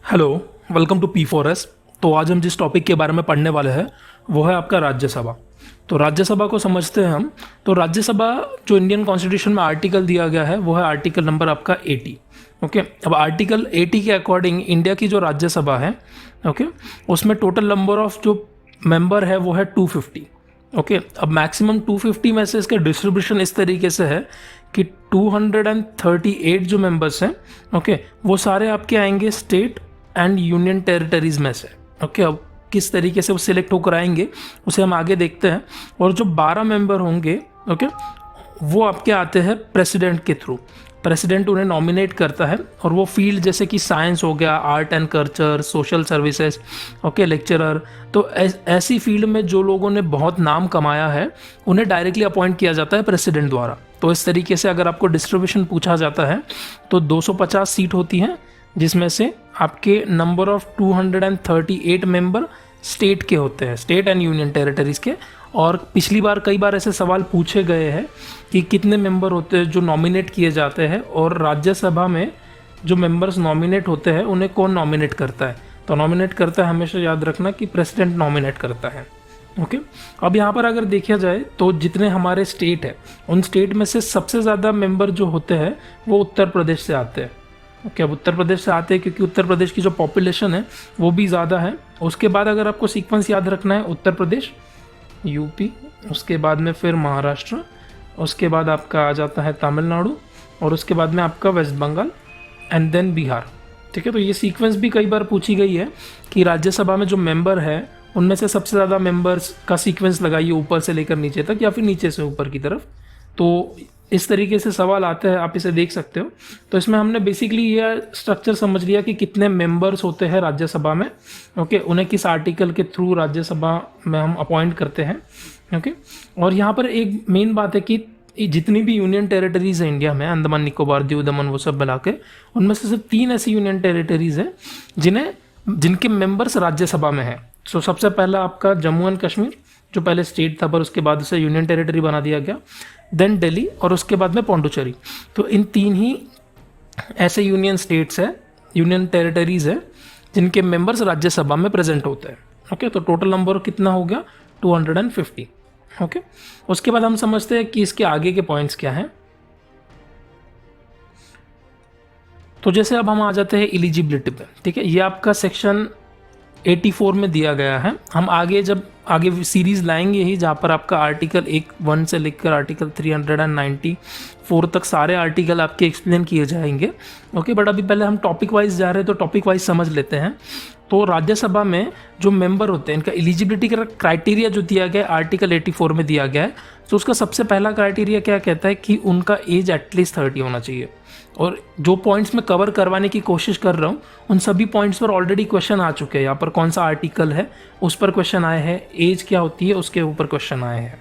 Hello, welcome to P4S। तो आज हम जिस टॉपिक के बारे में पढ़ने वाले हैं वो है आपका राज्यसभा। तो राज्यसभा को समझते हैं हम। तो राज्यसभा जो इंडियन कॉन्स्टिट्यूशन में आर्टिकल दिया गया है वो है आर्टिकल नंबर आपका 80। ओके, अब आर्टिकल 80 के अकॉर्डिंग इंडिया की जो राज्यसभा है, ओके, उसमें टोटल नंबर ऑफ जो मेंबर है वो है 250। ओके, अब मैक्सिमम 250 में से इसका डिस्ट्रीब्यूशन इस तरीके से है कि 238 जो मेंबर्स हैं, ओके, वो सारे आपके आएंगे स्टेट एंड यूनियन टेरिटरीज में से। ओके, अब किस तरीके से वो सिलेक्ट होकर आएंगे उसे हम आगे देखते हैं। और जो 12 मेंबर होंगे, ओके, वो आपके आते हैं प्रेसिडेंट के थ्रू। प्रेसिडेंट उन्हें नॉमिनेट करता है और वो फील्ड जैसे कि साइंस हो गया, art and culture, social services, okay, lecturer, तो ऐसी फील्ड में जो लोगों ने बहुत नाम कमाया है उन्हें डायरेक्टली अपॉइंट किया जाता है प्रेसिडेंट द्वारा। तो इस तरीके से अगर आपको डिस्ट्रीब्यूशन पूछा जाता है तो 250 सीट होती हैं, जिसमें से आपके नंबर ऑफ 238 मेंबर स्टेट के होते हैं, स्टेट एंड यूनियन टेरिटरीज के। और पिछली बार कई बार ऐसे सवाल पूछे गए हैं कि कितने मेंबर होते हैं जो नॉमिनेट किए जाते हैं, और राज्यसभा में जो मेंबर्स नॉमिनेट होते हैं उन्हें कौन नॉमिनेट करता है। तो नॉमिनेट करता है, हमेशा याद रखना कि प्रेसिडेंट नॉमिनेट करता है। ओके, अब यहाँ पर अगर देखा जाए तो जितने हमारे स्टेट है उन स्टेट में से सबसे ज़्यादा मेंबर जो होते हैं वो उत्तर प्रदेश से आते हैं। ओके, अब उत्तर प्रदेश से आते हैं क्योंकि उत्तर प्रदेश की जो पॉपुलेशन है वो भी ज़्यादा है। उसके बाद अगर आपको सीक्वेंस याद रखना है, उत्तर प्रदेश, यूपी, उसके बाद में फिर महाराष्ट्र, उसके बाद आपका आ जाता है तमिलनाडु, और उसके बाद में आपका वेस्ट बंगाल एंड देन बिहार। ठीक है, तो ये सीक्वेंस भी कई बार पूछी गई है कि राज्यसभा में जो मेंबर है उनमें से सबसे ज़्यादा मेंबर्स का सीक्वेंस लगाइए ऊपर से लेकर नीचे तक या फिर नीचे से ऊपर की तरफ। तो इस तरीके से सवाल आते हैं, आप इसे देख सकते हो। तो इसमें हमने बेसिकली यह स्ट्रक्चर समझ लिया कि कितने मेंबर्स होते हैं राज्यसभा में। ओके, उन्हें किस आर्टिकल के थ्रू राज्यसभा में हम अपॉइंट करते हैं। ओके, और यहाँ पर एक मेन बात है कि जितनी भी यूनियन टेरिटरीज है इंडिया में, अंडमान निकोबार, दीव दमन, वो सब मिला के, उनमें से सिर्फ 3 ऐसी यूनियन टेरिटरीज हैं जिनके मेंबर्स राज्यसभा में हैं। सो सबसे पहला आपका जम्मू एंड कश्मीर, जो पहले स्टेट था पर उसके बाद उसे यूनियन टेरिटरी बना दिया गया, देन दिल्ली, और उसके बाद में पौंडुचेरी। तो इन 3 ही ऐसे यूनियन स्टेट्स हैं, यूनियन टेरिटरीज है, जिनके मेंबर्स राज्यसभा में प्रेजेंट होते हैं। ओके, तो टोटल नंबर कितना हो गया? 250। ओके, उसके बाद हम समझते हैं कि इसके आगे के पॉइंट्स क्या हैं। तो जैसे अब हम आ जाते हैं एलिजिबिलिटी पे। ठीक है, ये आपका सेक्शन 84 में दिया गया है। हम जब आगे सीरीज लाएंगे ही जहाँ पर आपका आर्टिकल 1 से लेकर आर्टिकल 394 तक सारे आर्टिकल आपके एक्सप्लेन किए जाएंगे। ओके, बट अभी पहले हम टॉपिक वाइज जा रहे हैं तो टॉपिक वाइज समझ लेते हैं। तो राज्यसभा में जो मेंबर होते हैं इनका एलिजिबिलिटी का क्राइटेरिया जो दिया गया है आर्टिकल 84 में दिया गया है। तो उसका सबसे पहला क्राइटेरिया क्या कहता है कि उनका एज एटलीस्ट 30 होना चाहिए। और जो पॉइंट्स मैं कवर करवाने की कोशिश कर रहा हूँ उन सभी पॉइंट्स पर ऑलरेडी क्वेश्चन आ चुके हैं। यहाँ पर कौन सा आर्टिकल है उस पर क्वेश्चन आए हैं, एज क्या होती है उसके ऊपर क्वेश्चन आए हैं।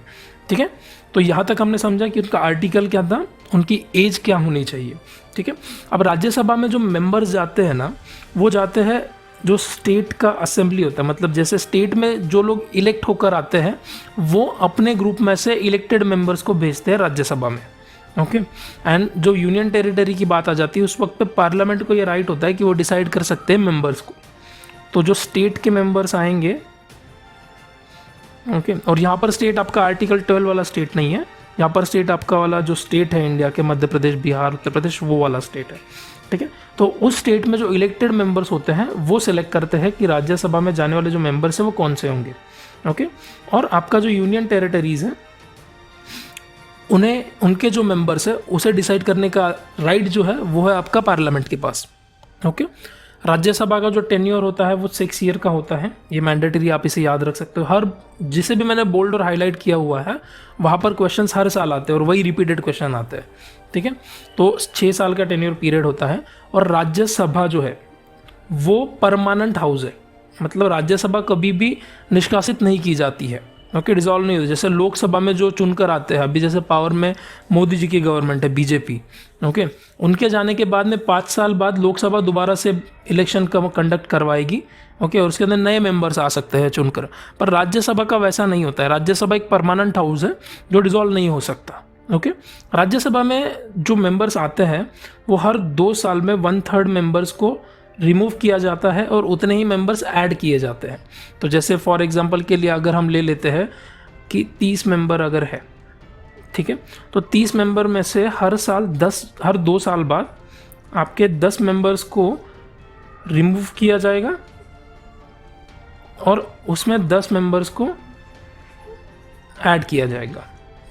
ठीक है, तो यहाँ तक हमने समझा कि उनका आर्टिकल क्या था, उनकी एज क्या होनी चाहिए। ठीक है, अब राज्यसभा में जो मेंबर्स जाते हैं ना, वो जाते हैं जो स्टेट का असेंबली होता है, मतलब जैसे स्टेट में जो लोग इलेक्ट होकर आते हैं वो अपने ग्रुप में से इलेक्टेड मेंबर्स को भेजते हैं राज्यसभा में। ओके, एंड जो यूनियन टेरिटरी की बात आ जाती है उस वक्त पे पार्लियामेंट को ये राइट होता है कि वो डिसाइड कर सकते हैं मेंबर्स को। तो जो स्टेट के मेंबर्स आएंगे, ओके, और यहाँ पर स्टेट आपका आर्टिकल 12 वाला स्टेट नहीं है, यहाँ पर स्टेट आपका वाला जो स्टेट है इंडिया के, मध्य प्रदेश, बिहार, उत्तर प्रदेश, वो वाला स्टेट है। ठीक है, तो उस स्टेट में जो इलेक्टेड मेंबर्स होते हैं वो सिलेक्ट करते हैं कि राज्यसभा में जाने वाले जो मेंबर्स हैं वो कौन से होंगे। ओके, और आपका जो यूनियन टेरिटरीज है उन्हें उनके जो मेंबर्स है उसे डिसाइड करने का राइट जो है वो है आपका पार्लियामेंट के पास। ओके, राज्यसभा का जो टेन्योर होता है वो 6 ईयर का होता है, ये मैंडेटरी, आप इसे याद रख सकते हो। हर जिसे भी मैंने बोल्ड और हाईलाइट किया हुआ है वहाँ पर क्वेश्चंस हर साल आते हैं और वही रिपीटेड क्वेश्चन आते हैं। ठीक है, तो 6 साल का टेन्योर पीरियड होता है। और राज्यसभा जो है वो परमानेंट हाउस है, मतलब राज्यसभा कभी भी निष्कासित नहीं की जाती है। ओके, डिसॉल्व नहीं होती। जैसे लोकसभा में जो चुनकर आते हैं, अभी जैसे पावर में मोदी जी की गवर्नमेंट है, बीजेपी, ओके, उनके जाने के बाद में 5 साल बाद लोकसभा दोबारा से इलेक्शन कंडक्ट करवाएगी। ओके, और उसके अंदर नए मेंबर्स आ सकते हैं चुनकर। पर राज्यसभा का वैसा नहीं होता है। राज्यसभा एक परमानेंट हाउस है जो डिसॉल्व नहीं हो सकता। ओके, राज्यसभा में जो मेंबर्स आते हैं वो हर 2 साल में 1/3 मेंबर्स को रिमूव किया जाता है और उतने ही मेंबर्स ऐड किए जाते हैं। तो जैसे फॉर एग्जांपल के लिए अगर हम ले लेते हैं कि 30 मेंबर अगर है, ठीक है, तो 30 मेंबर में से हर 2 साल बाद आपके 10 मेंबर्स को रिमूव किया जाएगा और उसमें 10 मेंबर्स को ऐड किया जाएगा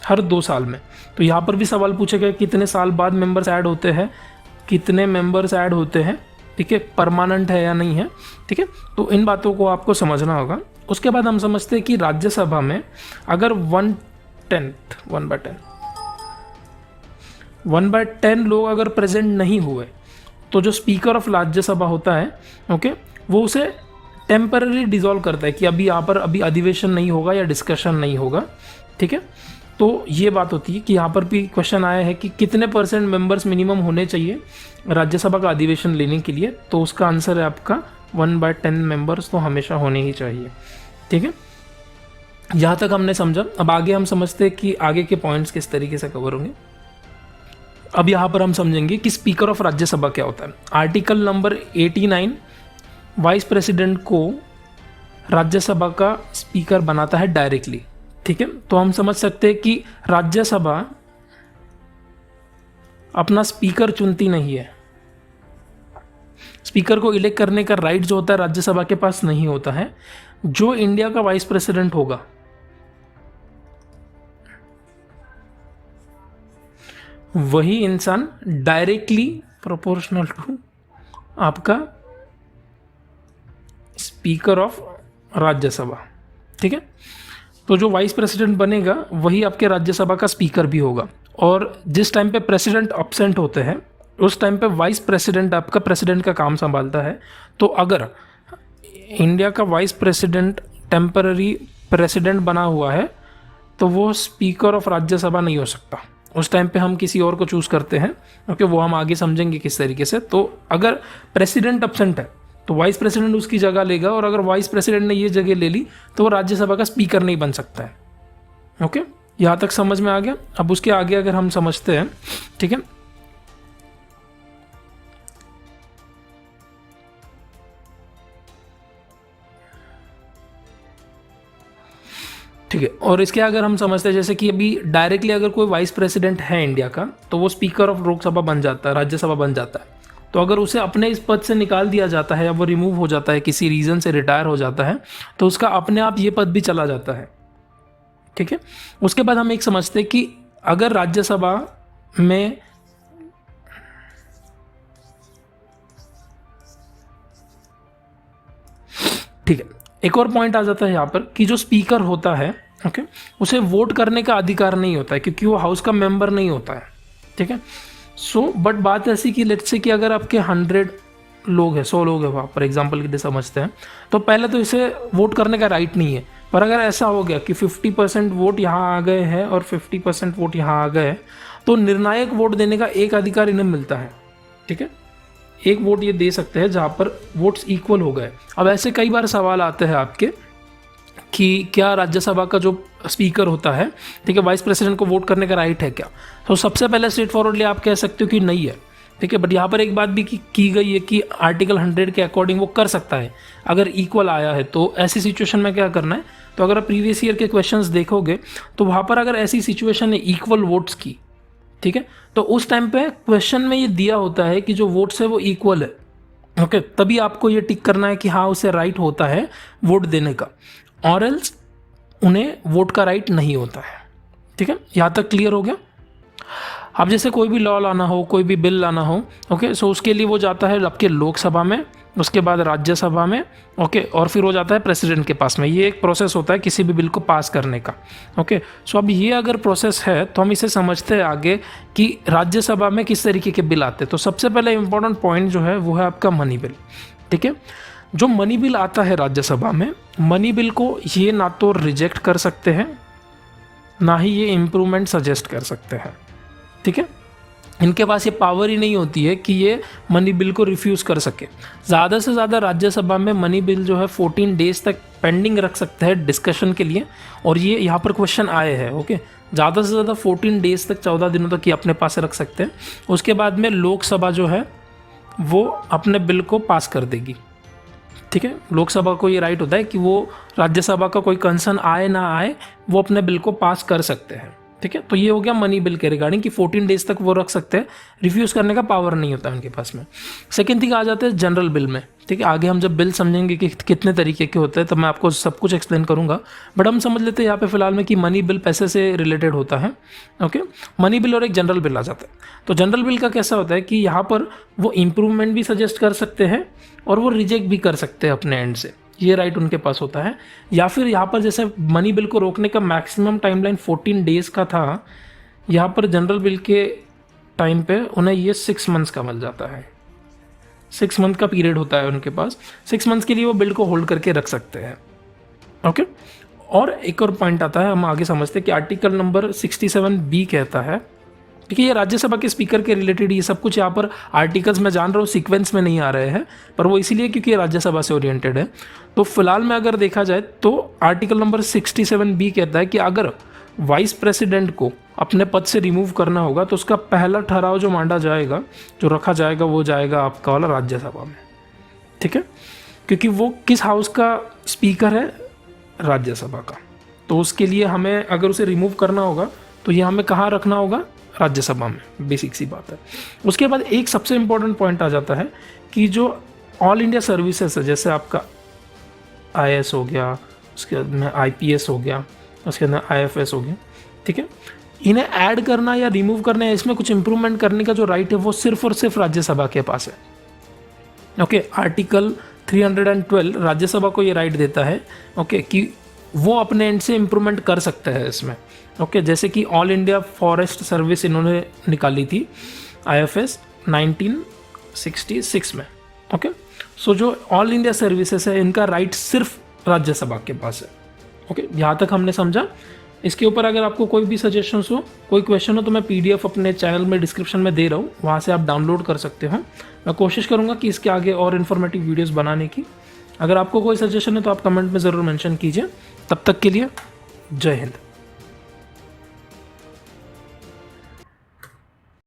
हर 2 साल में। तो यहाँ पर भी सवाल पूछा गया कितने साल बाद मेंबर्स ऐड होते हैं, कितने मेंबर्स ऐड होते हैं, ठीक है, परमानेंट है या नहीं है, ठीक है। तो इन बातों को आपको समझना होगा। उसके बाद हम समझते हैं कि राज्यसभा में अगर 1/10 लोग अगर प्रेजेंट नहीं हुए तो जो स्पीकर ऑफ राज्यसभा होता है, ओके, वो उसे टेम्पररी डिसॉल्व करता है कि अभी यहाँ पर अभी अधिवेशन नहीं होगा या डिस्कशन नहीं होगा, ठीक है। तो ये बात होती है कि यहाँ पर भी क्वेश्चन आया है कि कितने % मेंबर्स मिनिमम होने चाहिए राज्यसभा का अधिवेशन लेने के लिए, तो उसका आंसर है आपका 1/10 मेंबर्स तो हमेशा होने ही चाहिए, ठीक है। यहाँ तक हमने समझा। अब आगे हम समझते हैं कि आगे के पॉइंट्स किस तरीके से कवर होंगे। अब यहाँ पर हम समझेंगे कि स्पीकर ऑफ राज्यसभा क्या होता है। आर्टिकल नंबर 89 वाइस प्रेसिडेंट को राज्यसभा का स्पीकर बनाता है डायरेक्टली, ठीक है। तो हम समझ सकते हैं कि राज्यसभा अपना स्पीकर चुनती नहीं है। स्पीकर को इलेक्ट करने का राइट जो होता है राज्यसभा के पास नहीं होता है। जो इंडिया का वाइस प्रेसिडेंट होगा वही इंसान डायरेक्टली प्रोपोर्शनल टू आपका स्पीकर ऑफ राज्यसभा, ठीक है। तो जो वाइस प्रेसिडेंट बनेगा वही आपके राज्यसभा का स्पीकर भी होगा। और जिस टाइम पे प्रेसिडेंट अब्सेंट होते हैं उस टाइम पे वाइस प्रेसिडेंट आपका प्रेसिडेंट का काम संभालता है। तो अगर इंडिया का वाइस प्रेसिडेंट टेम्पररी प्रेसिडेंट बना हुआ है तो वो स्पीकर ऑफ राज्यसभा नहीं हो सकता। उस टाइम पे हम किसी और को चूज़ करते हैं, ओके, वो हम आगे समझेंगे किस तरीके से। तो अगर प्रेसिडेंट अब्सेंट है तो वाइस प्रेसिडेंट उसकी जगह लेगा, और अगर वाइस प्रेसिडेंट ने ये जगह ले ली तो वो राज्यसभा का स्पीकर नहीं बन सकता है, ओके। यहाँ तक समझ में आ गया। अब उसके आगे अगर हम समझते हैं, ठीक है, ठीक है। और इसके अगर हम समझते हैं जैसे कि अभी डायरेक्टली अगर कोई वाइस प्रेसिडेंट है इंडिया का तो वो स्पीकर ऑफ लोकसभा बन जाता है, राज्यसभा बन जाता है। तो अगर उसे अपने इस पद से निकाल दिया जाता है या वो रिमूव हो जाता है, किसी रीज़न से रिटायर हो जाता है, तो उसका अपने आप ये पद भी चला जाता है, ठीक है। उसके बाद हम एक समझते हैं कि अगर राज्यसभा में ठीक है, एक और पॉइंट आ जाता है यहाँ पर कि जो स्पीकर होता है, ओके, उसे वोट करने का अधिकार नहीं होता है क्योंकि वो हाउस का मेंबर नहीं होता है, ठीक है। सो बट बात ऐसी कि लेट्स से कि अगर आपके 100 लोग हैं, 100 लोग हैं वहाँ पर एग्जाम्पल के लिए समझते हैं, तो पहले तो इसे वोट करने का राइट नहीं है। पर अगर ऐसा हो गया कि 50% वोट यहाँ आ गए हैं और 50% वोट यहाँ आ गए, तो निर्णायक वोट देने का एक अधिकार इन्हें मिलता है, ठीक है। एक वोट ये दे सकते हैं जहाँ पर वोट्स इक्वल हो गए। अब ऐसे कई बार सवाल आते हैं आपके कि क्या राज्यसभा का जो स्पीकर होता है, ठीक है, वाइस प्रेसिडेंट को वोट करने का राइट है क्या? तो सबसे पहले स्ट्रेट फॉरवर्डली आप कह सकते हो कि नहीं है, ठीक है। बट यहाँ पर एक बात भी की गई है कि आर्टिकल 100 के अकॉर्डिंग वो कर सकता है अगर इक्वल आया है। तो ऐसी सिचुएशन में क्या करना है, तो अगर आप प्रीवियस ईयर के क्वेश्चंस देखोगे तो वहाँ पर अगर ऐसी सिचुएशन है इक्वल वोट्स की, ठीक है, तो उस टाइम पे क्वेश्चन में ये दिया होता है कि जो वोट्स है वो इक्वल है, ओके, तभी आपको ये टिक करना है कि हाँ उसे राइट होता है वोट देने का, और एल्स उन्हें वोट का राइट नहीं होता है, ठीक है। यहाँ तक क्लियर हो गया। अब जैसे कोई भी लॉ लाना हो, कोई भी बिल लाना हो, ओके, सो उसके लिए वो जाता है आपके लोकसभा में, उसके बाद राज्यसभा में, ओके, और फिर वो जाता है प्रेसिडेंट के पास में। ये एक प्रोसेस होता है किसी भी बिल को पास करने का, ओके। सो अब ये अगर प्रोसेस है तो हम इसे समझते हैं आगे कि राज्यसभा में किस तरीके के बिल आते हैं। तो सबसे पहले इंपॉर्टेंट पॉइंट जो है वो है आपका मनी बिल, ठीक है। जो मनी बिल आता है राज्यसभा में, मनी बिल को ये ना तो रिजेक्ट कर सकते हैं ना ही ये इम्प्रूवमेंट सजेस्ट कर सकते हैं, ठीक है। इनके पास ये पावर ही नहीं होती है कि ये मनी बिल को रिफ्यूज़ कर सके। ज़्यादा से ज़्यादा राज्यसभा में मनी बिल जो है 14 डेज तक पेंडिंग रख सकते हैं डिस्कशन के लिए, और ये यहाँ पर क्वेश्चन आए हैं, ओके। ज़्यादा से ज़्यादा 14 डेज तक, 14 दिनों तक ये अपने पास रख सकते हैं। उसके बाद में लोकसभा जो है वो अपने बिल को पास कर देगी। ठीक है, लोकसभा को ये राइट होता है कि वो राज्यसभा का कोई कंसर्न आए ना आए वो अपने बिल को पास कर सकते हैं। ठीक है, तो ये हो गया मनी बिल के रिगार्डिंग कि 14 डेज तक वो रख सकते हैं, रिफ्यूज़ करने का पावर नहीं होता उनके पास में। सेकेंड थिंग आ जाते हैं जनरल बिल में। ठीक है, आगे हम जब बिल समझेंगे कि कितने तरीके के होते हैं तब मैं आपको सब कुछ एक्सप्लेन करूंगा, बट हम समझ लेते हैं यहाँ पे फिलहाल में कि मनी बिल पैसे से रिलेटेड होता है। ओके, मनी बिल और एक जनरल बिल आ जाता है। तो जनरल बिल का कैसा होता है कि यहाँ पर वो इम्प्रूवमेंट भी सजेस्ट कर सकते हैं और वो रिजेक्ट भी कर सकते हैं अपने एंड से, ये राइट उनके पास होता है। या फिर यहाँ पर जैसे मनी बिल को रोकने का मैक्सिमम टाइमलाइन 14 डेज का था, यहाँ पर जनरल बिल के टाइम पे उन्हें ये 6 मंथ्स का मिल जाता है। 6 मंथ का पीरियड होता है उनके पास, 6 मंथ्स के लिए वो बिल को होल्ड करके रख सकते हैं। ओके, और एक और पॉइंट आता है, हम आगे समझते हैं कि आर्टिकल नंबर 67B कहता है। ठीक है, ये राज्यसभा के स्पीकर के रिलेटेड ये सब कुछ यहाँ पर आर्टिकल्स मैं जान रहा हूँ सीक्वेंस में नहीं आ रहे हैं, पर वो इसीलिए क्योंकि ये राज्यसभा से ओरिएंटेड है। तो फिलहाल में अगर देखा जाए तो आर्टिकल नंबर 67B कहता है कि अगर वाइस प्रेसिडेंट को अपने पद से रिमूव करना होगा तो उसका पहला ठहराव जो मांगा जाएगा, जो रखा जाएगा, वो जाएगा आपका वाला राज्यसभा में। ठीक है, क्योंकि वो किस हाउस का स्पीकर है, राज्यसभा का। तो उसके लिए हमें अगर उसे रिमूव करना होगा तो ये हमें कहाँ रखना होगा, राज्यसभा में। बेसिक सी बात है। उसके बाद एक सबसे इम्पोर्टेंट पॉइंट आ जाता है कि जो ऑल इंडिया सर्विसेज है, जैसे आपका IAS हो गया, उसके बाद में IPS हो गया, उसके अंदर IFS हो गया। ठीक है, इन्हें ऐड करना या रिमूव करना या इसमें कुछ इंप्रूवमेंट करने का जो राइट है वो सिर्फ और सिर्फ राज्यसभा के पास है। ओके, आर्टिकल 312 राज्यसभा को ये राइट देता है, ओके, कि वो अपने एंड से इम्प्रूवमेंट कर सकते हैं इसमें। ओके, जैसे कि ऑल इंडिया फॉरेस्ट सर्विस इन्होंने निकाली थी IFS 1966 में। ओके, सो जो ऑल इंडिया सर्विसेज है इनका राइट सिर्फ राज्यसभा के पास है। ओके, यहाँ तक हमने समझा। इसके ऊपर अगर आपको कोई भी सजेशंस हो, कोई क्वेश्चन हो, तो मैं PDF अपने चैनल में डिस्क्रिप्शन में दे रहा हूँ, वहाँ से आप डाउनलोड कर सकते हो। मैं कोशिश करूँगा कि इसके आगे और इन्फॉर्मेटिव वीडियोस बनाने की। अगर आपको कोई सजेशन है तो आप कमेंट में ज़रूर मेंशन कीजिए। तब तक के लिए जय हिंद।